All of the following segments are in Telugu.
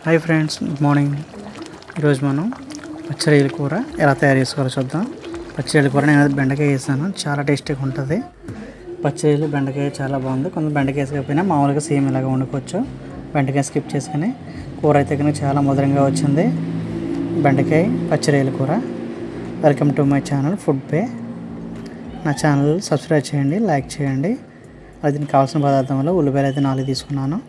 Hi friends, good morning. ఈరోజు మనం పచ్చిరొయ్యల కూర ఎలా తయారు చేసుకోవాలో చూద్దాం. పచ్చిరొయ్యల కూర నేను బెండకాయ వేసాను, చాలా టేస్టీగా ఉంటుంది. పచ్చిరొయ్యలు బెండకాయ చాలా బాగుంది. కొంచెం బెండకాయ వేసకపోయినా మామూలుగా సేమ్ ఇలాగా వండుకోవచ్చు. బెండకాయ స్కిప్ చేసుకుని కూర అయితే కనుక చాలా మధురంగా వచ్చింది. బెండకాయ పచ్చిరొయ్యల కూర. Welcome to my channel FOODPE. నా ఛానల్ సబ్స్క్రైబ్ చేయండి, లైక్ చేయండి. అది దీనికి కావాల్సిన పదార్థంలో ఉల్లిపాయలు అయితే 4 తీసుకున్నాను.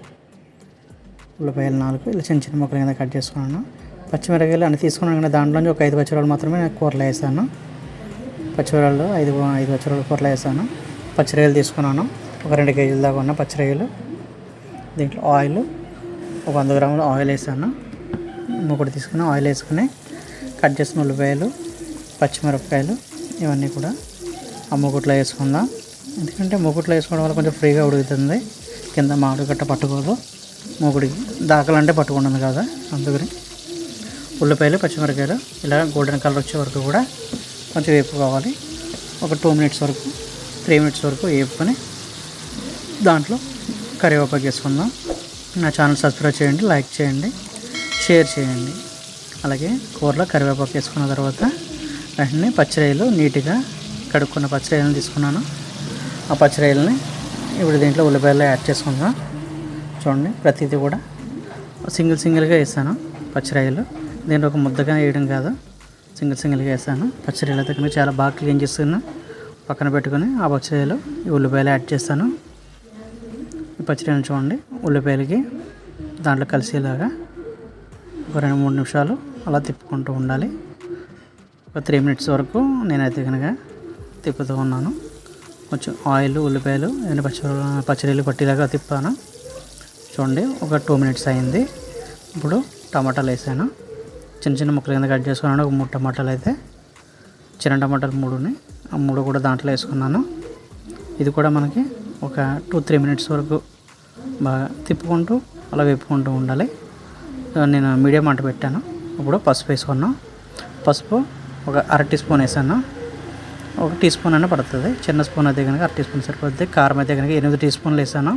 ఉల్లిపాయలు 4 ఇలా చిన్న చిన్న ముక్కల కింద కట్ చేసుకున్నాను. పచ్చిమిరపకాయలు అన్ని తీసుకున్నాను కానీ దాంట్లోంచి ఒక 5 పచ్చిమిరపకాయలు మాత్రమే నేను కూరలో వేసాను. పచ్చిమిరపకాయలు 5 పచ్చిమిరపకాయలు కూరలో వేసాను. పచ్చిరొయ్యలు తీసుకున్నాను, ఒక 2 కేజీల దాకా ఉన్న పచ్చిరొయ్యలు. దీంట్లో ఆయిల్ ఒక 100 గ్రాములు ఆయిల్ వేసాను. మూకుడు తీసుకుని ఆయిల్ వేసుకుని కట్ చేసిన ఉల్లిపాయలు, పచ్చిమిరపకాయలు ఇవన్నీ కూడా ఆ మూకుట్లో వేసుకుందాం. ఎందుకంటే మూకుట్లో వేసుకోవడం వల్ల కొంచెం ఫ్రీగా ఉడుకుతుంది, కింద మామిడి గట్ట పట్టుకోదు. మూకుడికి దాకలంటే పట్టుకుంటుంది కదా, అందుకని ఉల్లిపాయలు పచ్చిమిరపకాయలు ఇలా గోల్డెన్ కలర్ వచ్చే వరకు కూడా కొంచెం వేపుకోవాలి. ఒక 2 మినిట్స్ వరకు 3 మినిట్స్ వరకు వేపుకొని దాంట్లో కరివేపాకు వేసుకుందాం. నా ఛానల్ సబ్స్క్రైబ్ చేయండి, లైక్ చేయండి, షేర్ చేయండి. అలాగే కూరలో కరివేపాకు వేసుకున్న తర్వాత వెంటనే పచ్చిరొయ్యలు నీట్గా కడుక్కున్న పచ్చిరొయ్యలను తీసుకున్నాను. ఆ పచ్చిరొయ్యలని ఇప్పుడు దీంట్లో ఉల్లిపాయలు యాడ్ చేసుకుందాం. చూడండి, ప్రతిదీ కూడా సింగిల్గా వేసాను. పచ్చిరొయ్యలు దీంట్లో ఒక ముద్దగా వేయడం కాదు, సింగిల్గా వేసాను. పచ్చిరొయ్యలు అయితే చాలా బాగా క్లీన్ చేసుకుని పక్కన పెట్టుకుని ఆ పచ్చిరొయ్యలు ఈ ఉల్లిపాయలు యాడ్ చేస్తాను. ఈ పచ్చిరొయ్యలు చూడండి, ఉల్లిపాయలకి దాంట్లో కలిసేలాగా ఒక 2-3 నిమిషాలు అలా తిప్పుకుంటూ ఉండాలి. ఒక 3 మినిట్స్ వరకు నేనైతే కనుక తిప్పుతూ ఉన్నాను. కొంచెం ఆయిల్, ఉల్లిపాయలు ఏదైనా పచ్చిరొయ్యలు పట్టేలాగా తిప్పాను. చూడండి, ఒక 2 మినిట్స్ అయింది. ఇప్పుడు టమాటాలు వేసాను. చిన్న ముక్కలు కింద కట్ చేసుకున్నాను. ఒక 3 టమాటాలు అయితే చిన్న టమాటాలు 3ని ఆ 3 కూడా దాంట్లో వేసుకున్నాను. ఇది కూడా మనకి ఒక 2-3 మినిట్స్ వరకు బాగా తిప్పుకుంటూ అలా వేపుకుంటూ ఉండాలి. నేను మీడియం మంట పెట్టాను. ఇప్పుడు పసుపు వేసుకున్నాను. పసుపు ఒక 1/2 టీ స్పూన్ వేసాను. 1 టీ స్పూన్ అయినా పడుతుంది, చిన్న స్పూన్ అయితే కనుక 1/2 టీ స్పూన్ సరిపోతుంది. కారం అయితే కనుక 8 టీ స్పూన్లు వేసాను.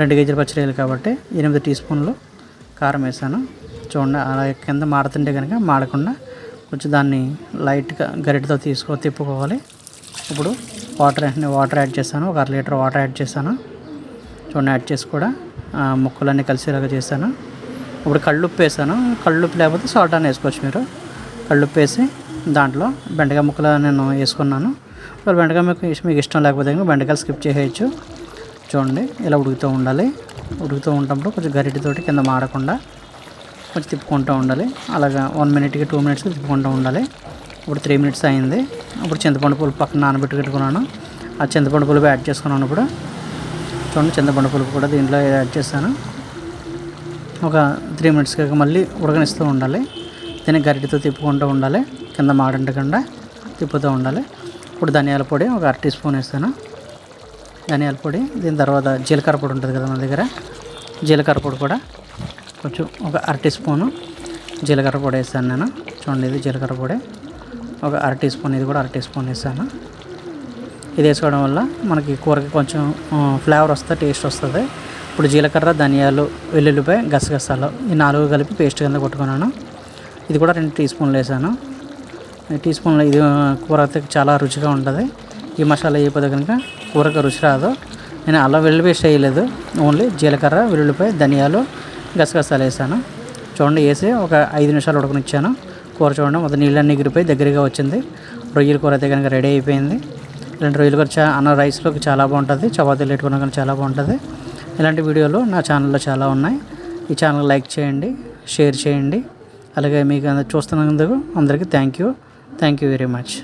2 కేజీల పచ్చిరొయ్యలు కాబట్టి 8 టీ స్పూన్లు కారం వేసాను. చూడండి, అలా కింద మాడుతుంటే కనుక మాడకుండా కొంచెం దాన్ని లైట్గా గరిటతో తిప్పుకోవాలి. ఇప్పుడు వాటర్ యాడ్ చేశాను. ఒక 1/2 లీటర్ వాటర్ యాడ్ చేశాను. చూడండి, యాడ్ చేసి కూడా ముక్కలన్నీ కలిసేలాగా చేశాను. ఇప్పుడు కళ్ళుప్పు వేసాను. కళ్ళుప్పు లేకపోతే సాల్ట్ అని వేసుకోవచ్చు మీరు. కళ్ళుప్పు వేసి దాంట్లో బెండకాయ ముక్కలు నేను వేసుకున్నాను. బెండకాయ మీకు ఇష్టం లేకపోతే బెండకాయలు స్కిప్ చేసేయచ్చు. చూడండి, ఇలా ఉడుకుతూ ఉండాలి. ఉడుకుతూ ఉన్నప్పుడు కొంచెం గరిటెతోటి కింద మాడకుండా కొంచెం తిప్పుకుంటూ ఉండాలి. అలాగా 1 మినిట్కి 2 మినిట్స్ తిప్పుకుంటూ ఉండాలి. ఇప్పుడు 3 మినిట్స్ అయింది. ఇప్పుడు చింతపండు పులుపు పక్కన నానబెట్టుకున్నాను. ఆ చింతపండు పులుపు యాడ్ చేసుకున్నాను. ఇప్పుడు చూడండి, చింతపండు పులుపు కూడా దీంట్లో యాడ్ చేస్తాను. ఒక 3 మినిట్స్కి మళ్ళీ ఉడకనిస్తూ ఉండాలి. దీన్ని గరిటెతో తిప్పుకుంటూ ఉండాలి, కింద మాడంటకుండా తిప్పుతూ ఉండాలి. ఇప్పుడు ధనియాల పొడి ఒక 1/2 టీ స్పూన్ వేస్తాను. ధనియాల పొడి, దీని తర్వాత జీలకర్ర పొడి ఉంటుంది కదా మన దగ్గర, జీలకర్ర పొడి కూడా కొంచెం ఒక 1/2 టీ స్పూను జీలకర్ర పొడి వేస్తాను నేను. చూడండి, ఇది జీలకర్ర పొడి ఒక 1/2 టీ స్పూన్, ఇది కూడా 1/2 టీ స్పూన్ వేస్తాను. ఇది వేసుకోవడం వల్ల మనకి కూరకి కొంచెం ఫ్లేవర్ వస్తుంది, టేస్ట్ వస్తుంది. ఇప్పుడు జీలకర్ర, ధనియాలు, వెల్లుల్లిపాయ, గసగసాలు ఈ 4 కలిపి పేస్ట్ కింద కొట్టుకున్నాను. ఇది కూడా 2 టీ స్పూన్లు వేసాను. ఈ టీ స్పూన్లు ఇది కూర అయితే చాలా రుచిగా ఉంటుంది. ఈ మసాలా వేయకపోతే కనుక కూరకు రుచి రాదు. నేను అల్లం వెల్లుల్లి పేస్ట్ వేయలేదు, ఓన్లీ జీలకర్ర, వెల్లుల్లిపాయ, ధనియాలు, గసగసాలు వేసాను. చూడండి, వేసి ఒక 5 నిమిషాలు ఉడకనిచ్చాను. కూర చూడండి, మొత్తం నీళ్ళన్నీ ఎగిరిపోయి దగ్గరగా వచ్చింది. రొయ్యల కూర అయితే కనుక రెడీ అయిపోయింది. ఇలాంటి రొయ్యల కూర అన్న రైస్లోకి చాలా బాగుంటుంది, చపాతీలు పెట్టుకున్నా కానీ చాలా బాగుంటుంది. ఇలాంటి వీడియోలు నా ఛానల్లో చాలా ఉన్నాయి. ఈ ఛానల్ లైక్ చేయండి, షేర్ చేయండి. అలాగే మీకు చూస్తున్నందుకు అందరికీ థ్యాంక్ యూ వెరీ మచ్.